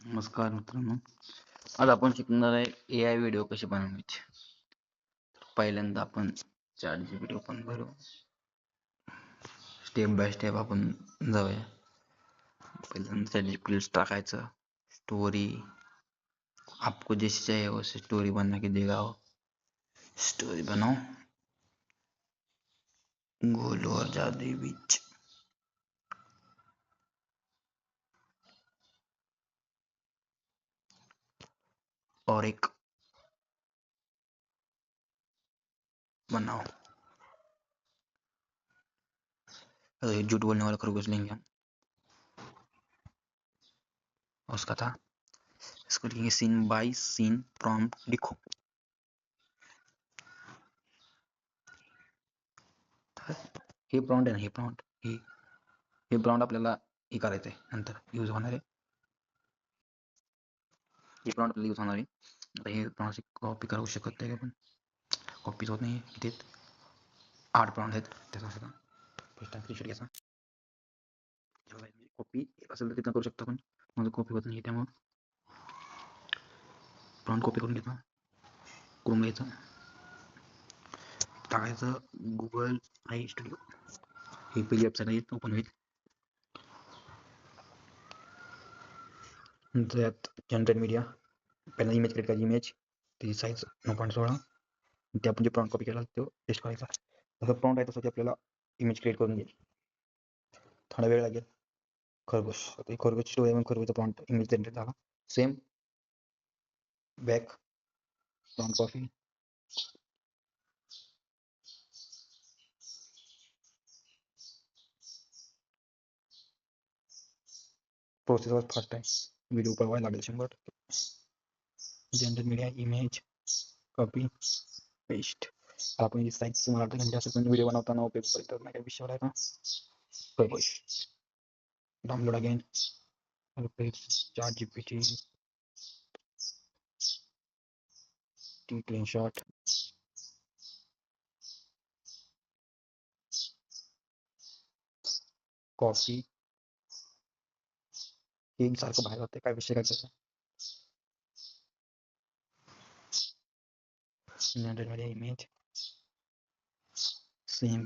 नमस्कार मित्रांनो. आज आपण शिकणार आहे AI व्हिडिओ कसे बनवायचे. पहिल्यांदा आपण ChatGPT ओपन करू. स्टेप बाय स्टेप आपण जाऊया. पहिल्यांदा ChatGPT टाकायचं. स्टोरी आपको जैसी चाहिए वैसे स्टोरी बना के देगा वो. स्टोरी बनाओ. गोलू और जादुई बीच. और एक बनाओ. झूठ बोलने वाला खरगोश लेंगे हम. उसका था. इसको लिखेंगे सीन बाय सीन प्रॉम्प्ट लिखो. हे प्रॉम्प्ट आहे ना, हे प्रॉम्प्ट आपल्याला हे करायचं आहे, नंतर यूज होणार आहे. हे प्रॉम्प्ट आपल्याला यूज होणार आहे. आता हे प्रॉम्प्ट कॉपी करू शकत नाही आपण. कॉपीच होत नाही. इथे 8 प्रॉम्प्ट आहेत. त्याचा सगळा फर्स्ट स्क्रीनशॉट घ्यायचा. कॉपी असेल तर तिथं करू शकतो आपण. माझं कॉपी होत नाही त्यामुळे प्रॉम्प्ट कॉपी करून घेतो. क्रोम घ्यायचं, टाकायचं गुगल आई स्टुडिओ. ही पहिली वेबसाईट आहे, ओपन होईल. त्यात जनरेट मीडिया, पहिला इमेज क्रिएट करायची. इमेज त्याची साईज 9.16. ते आपण जे प्रॉम्प्ट कॉपी केला तो पेस्ट करायचा. जसं प्रॉम्प्ट आहे तसं ते आपल्याला इमेज क्रिएट करून देईल. थोडा वेळ लागेल. खरगोश, आता खरगोश स्टोरी म्हणून खरगोशचा प्रॉम्प्ट इमेज जनरेट झाला. Same back prompt copy. प्रोसेसवर फास्ट आहे. व्हिडिओ पळवायला लागेल 100%. Generate media, image copy paste. आपण साईज मला वाटतं म्हणजे असं व्हिडिओ बनवताना उपयोग पडतात. नाही काय विषय आहे का. खरगोश download again. ChatGPT screenshot. Copy. हे सारखं बाहेर जाते, काय विषय काय त्याचा. Generate media, image same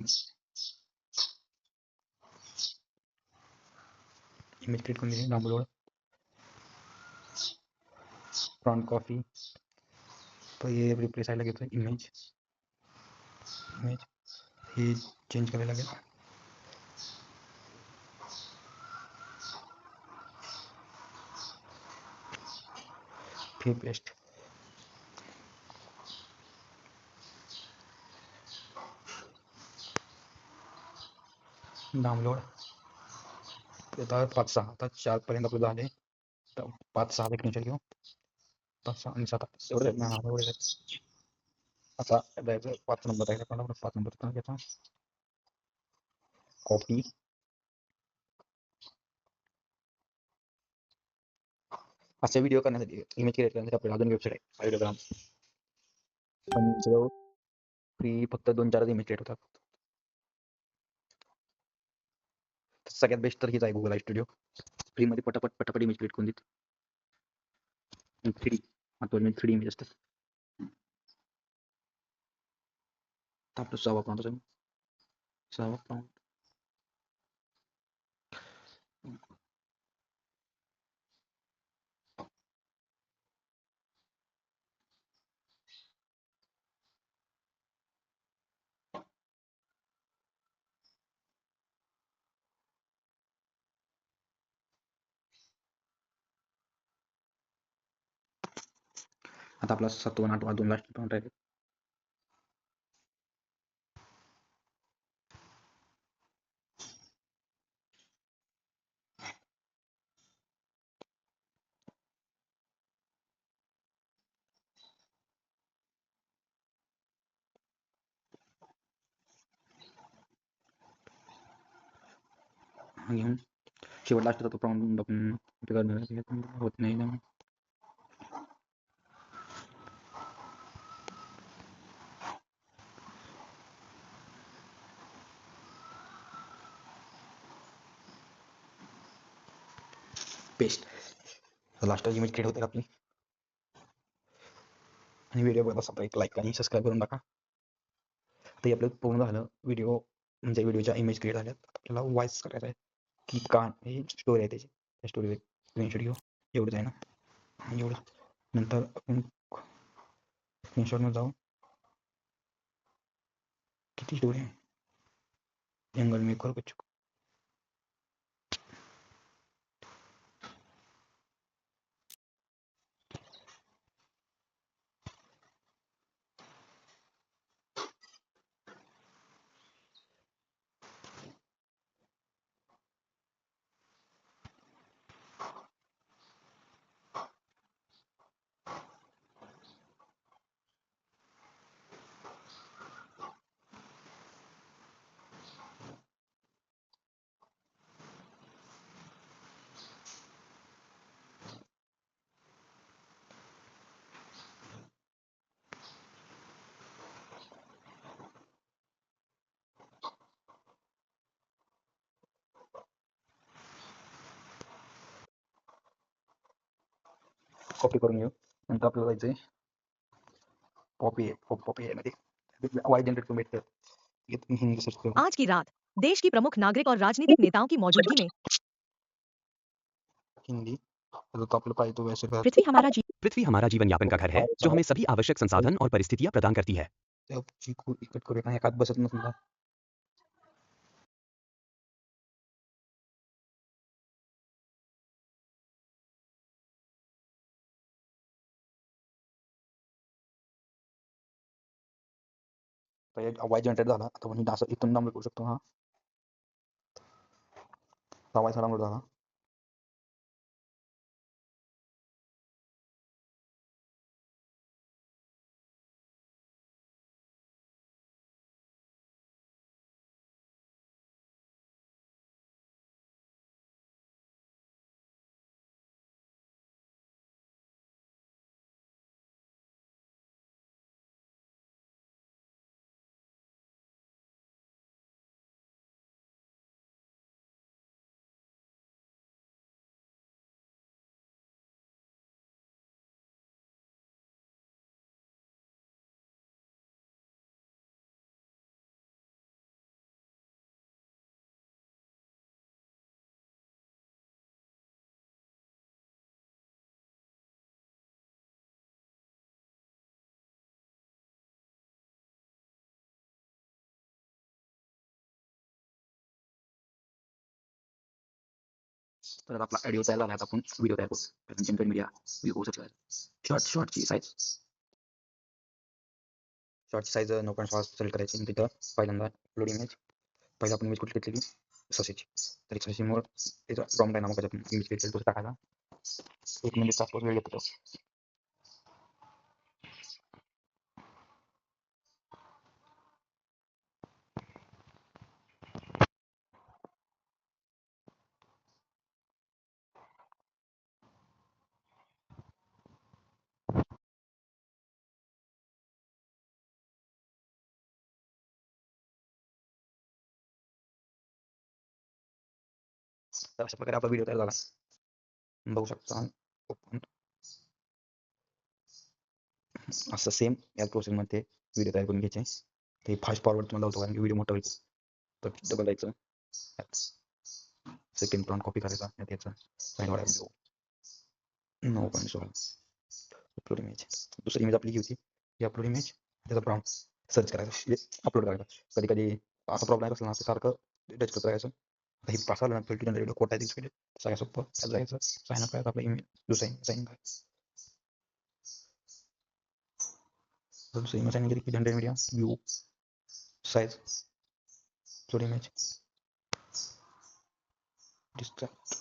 image create करून दिली. Download prompt copy. हे रिप्लेस साईडला घेतो. इमेज हे चेंज करायला लागेल. फिर पेस्ट. डाउनलोड. आता 5-6 आता 4 पर्यंत आपलं झाले. 5-6 स्क्रीनशॉट घेऊ. 5-6 आणि 7 एवढे एवढे. आता जायचं 5 नंबर आहे. 5 नंबर घ्यायचा. कॉपी. असे व्हिडिओ करण्यासाठी इमेज क्रिएट करण्यासाठी आपल्याला अजून वेबसाईट आहे आयडिओग्राम. पण फ्री फक्त 2-4 इमेज क्रिएट होतात. सगळ्यात बेस्ट तर हीच आहे गुगल आय स्टुडिओ. फ्री मध्ये पटापट इमेज क्रिएट करून देत. 3D आता 3D इमेज असतात. आपलं 6वा प्रॉम्प्ट असेल. 6वा प्रॉम्प्ट आता आपला 7वा 8वा 2 लास्ट प्रॉम्प्ट आहे. घेऊन शेवट लास्टचा तो प्रॉम्प्ट आपण होत नाही ना. पेस्ट. लास्ट इमेज क्रिएट होते आपली. आणि व्हिडिओ बघत असा एक लाईक आणि सबस्क्राईब करून टाका. ते आपलं पूर्ण झालं. व्हिडिओ म्हणजे व्हिडिओच्या इमेज क्रिएट झाल्यात. आपल्याला वॉइस करायचा आहे की का ही स्टोरी आहे त्याची. त्या स्टोरीवर स्क्रीनशॉट घेऊ. एवढंच आहे ना. एवढं नंतर आपण स्क्रीनशॉटमध्ये जाऊ. किती स्टोरी आहे. जंगल मेकर कुछ कॉपी करून घेऊ. नंतर आपल्याला जायचंय पॉपी आहे मध्ये वाय जनरेट करून भेटतं. ये तुम्ही हिंदी सर्च करू. आज की रात देश की प्रमुख नागरिक और राजनीतिक नेताओं की मौजूदगी में हिंदी तो आपल्याला पाहिजे तो वैसे करायचं. पृथ्वी हमारा जीवन यापन का घर है जो हमें सभी आवश्यक संसाधन और परिस्थितियां प्रदान करती है. चिकू इकट करूया एकात बसत नसला. वाय जनरेट झाला. आता आपण असं इथून डाउनलोड करू शकतो. हा वायचा डाउनलोड झाला. तर आपला ऑडिओ तयार झाला. आता आपण व्हिडिओ तयार करू. प्रेझेंटेशन मीडिया व्ह्यू सर्च करायचं. शॉर्टची साईज नो पॉईंट सिलेक्ट करायची. तिथं पहिल्यांदा अपलोड इमेज. पहिला आपण इमेज कुठली घेतलेली ससेची. तर एक ससेमुळे त्याचा प्रॉम्प्ट आहे नावाचा आपण इमेज क्लिक केली तो टाकायचा. 1 मिनिटचा आसपास वेळ घेतो. तर अशा प्रकारे आपला व्हिडिओ तयार झाला. बघू शकता. ओपन असं सेम या प्रोसेसमध्ये व्हिडिओ तयार करून घ्यायचे. ते फास्ट फॉरवर्ड तुम्हाला होतो कारण की व्हिडिओ मोठा होईल. तर डबल जायचं. सेकंड प्रॉम्प्ट कॉपी करायचा. याचा साईड वाढायला नो पॉईंट अपलोड इमेज. दुसरी इमेज आपली ही होती. ही अपलोड इमेज त्याचा प्रॉम्प्ट सर्च करायचा. अपलोड करायचा. कधी कधी असा प्रॉब्लेम असला ना सारखं टच करत राहायचं. आता ही पास आलं ना फिल्टर जनरेट कोटा आहे तिकडे सगळ्या सोपं त्यात जायचं. साइन अप करायचं. आपला इमेज दुसरा साइन करायचं. दुसरी इमेज साइन केली की generate media view size upload image distract.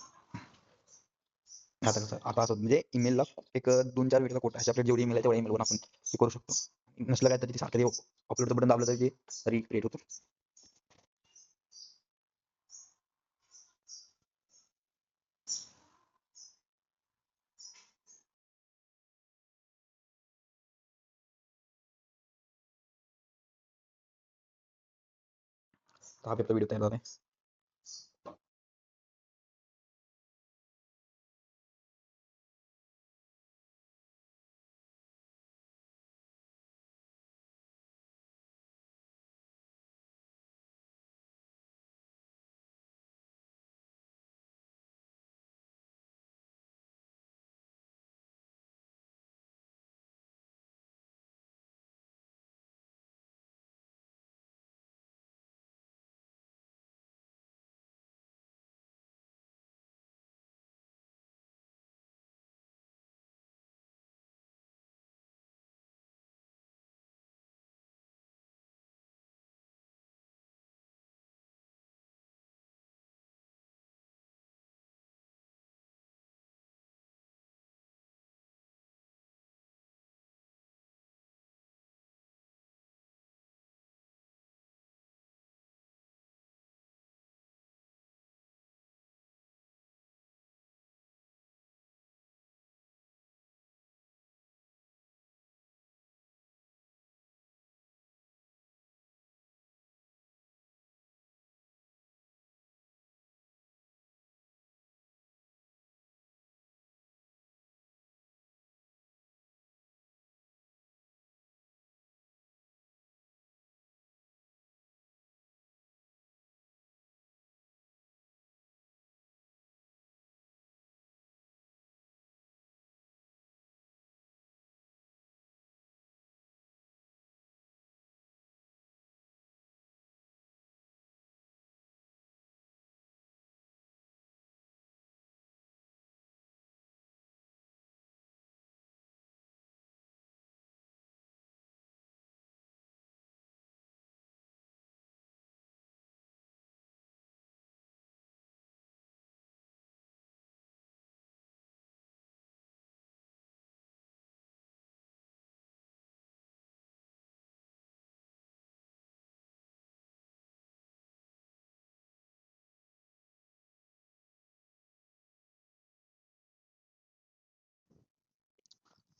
आता असं म्हणजे ईमेलला एक 2-4 वेळेचा कोटा आहे. आपल्याला जेवढी ईमेल आहे तेवढ्या ईमेलवर आपण हे करू शकतो. नसलं काय तर ते सारखं अपलोडचं बटन दाबलं तर ते रिक्रिएट होतं. हा आपला व्हिडिओ तयार झालाय.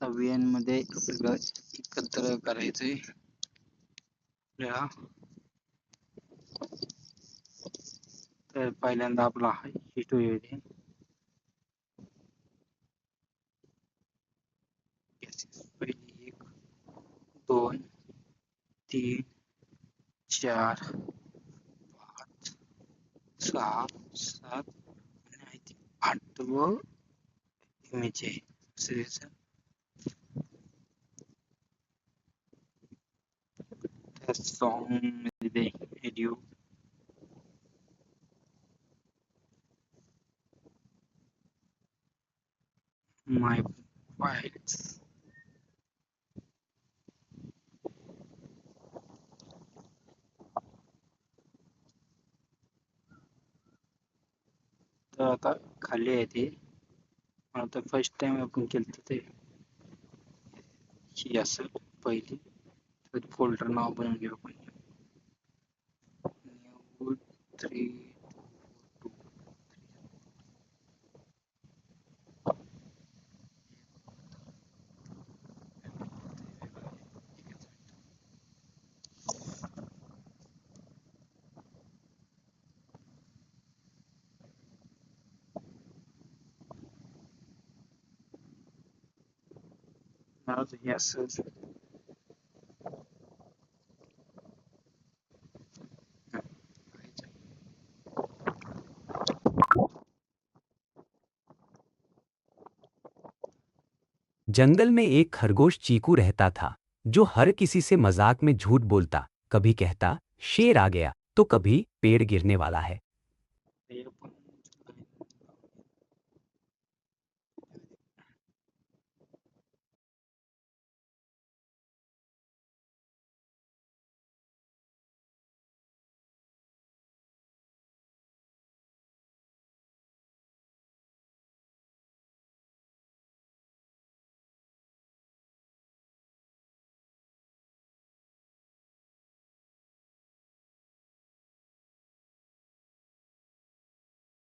आता VN मध्ये सगळं एकत्र करायचंय आपल्याला. तर पहिल्यांदा आपला हिस्ट्री येते. पहिली 1 2 3 4 5 6 7 आणि 8व इमेज आहे सिरीज. त्या सॉन्ग मध्ये व्हिडिओ माय फाइल्स. तर आता खाली आहे ते. आता फर्स्ट टाइम आपण केलं ते ही असेल पहिली. तर फोल्डर नाव बनवून घेऊ आपण. न्यू 3 2 नाव हे असेल. जंगल में एक खरगोश चीकू रहता था जो हर किसी से मजाक में झूठ बोलता, कभी कहता शेर आ गया तो कभी पेड़ गिरने वाला है. हे आपण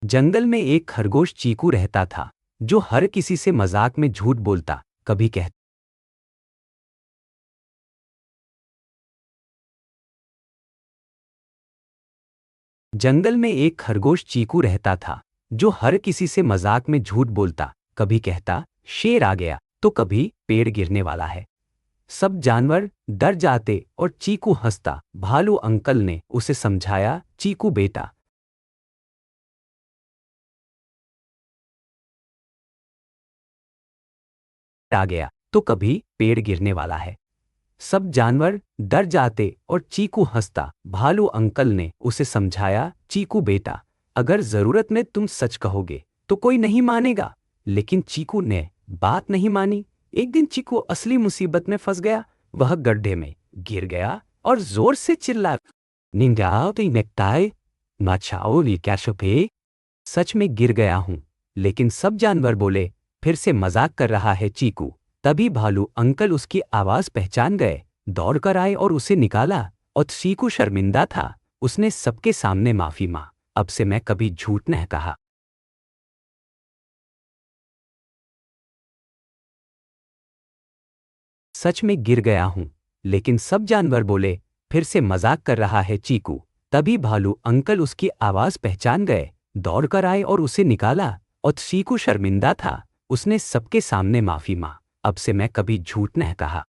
जंगल में एक खरगोश चीकू रहता था जो हर किसी से मजाक में झूठ बोलता, कभी कहता जंगल में एक खरगोश चीकू रहता था जो हर किसी से मजाक में झूठ बोलता, कभी कहता शेर आ गया तो कभी पेड़ गिरने वाला है. सब जानवर डर जाते और चीकू हंसता. भालू अंकल ने उसे समझाया, चीकू बेटा आ गया तो कभी पेड़ गिरने वाला है. सब जानवर डर जाते और चीकू हंसता. भालू अंकल ने उसे समझाया, चीकू बेटा अगर जरूरत में तुम सच कहोगे तो कोई नहीं मानेगा. लेकिन चीकू ने बात नहीं मानी. एक दिन चीकू असली मुसीबत में फंस गया. वह गड्ढे में गिर गया और जोर से चिल्ला, निंगाओ तो नेकताय मचाओ लिकाशोपे. सच में गिर गया हूं. लेकिन सब जानवर बोले, फिर से मजाक कर रहा है चीकू. तभी भालू अंकल उसकी आवाज पहचान गए, दौड़कर आए और उसे निकाला. और चीकू शर्मिंदा था. उसने सबके सामने माफी मांगी. अब से मैं कभी झूठ नहीं कहा. सच में गिर गया हूं. लेकिन सब जानवर बोले, फिर से मजाक कर रहा है चीकू. तभी भालू अंकल उसकी आवाज पहचान गए, दौड़कर आए और उसे निकाला. और चीकू शर्मिंदा था. उसने सबके सामने माफी मांगी. अब से मैं कभी झूठ नहीं कहा.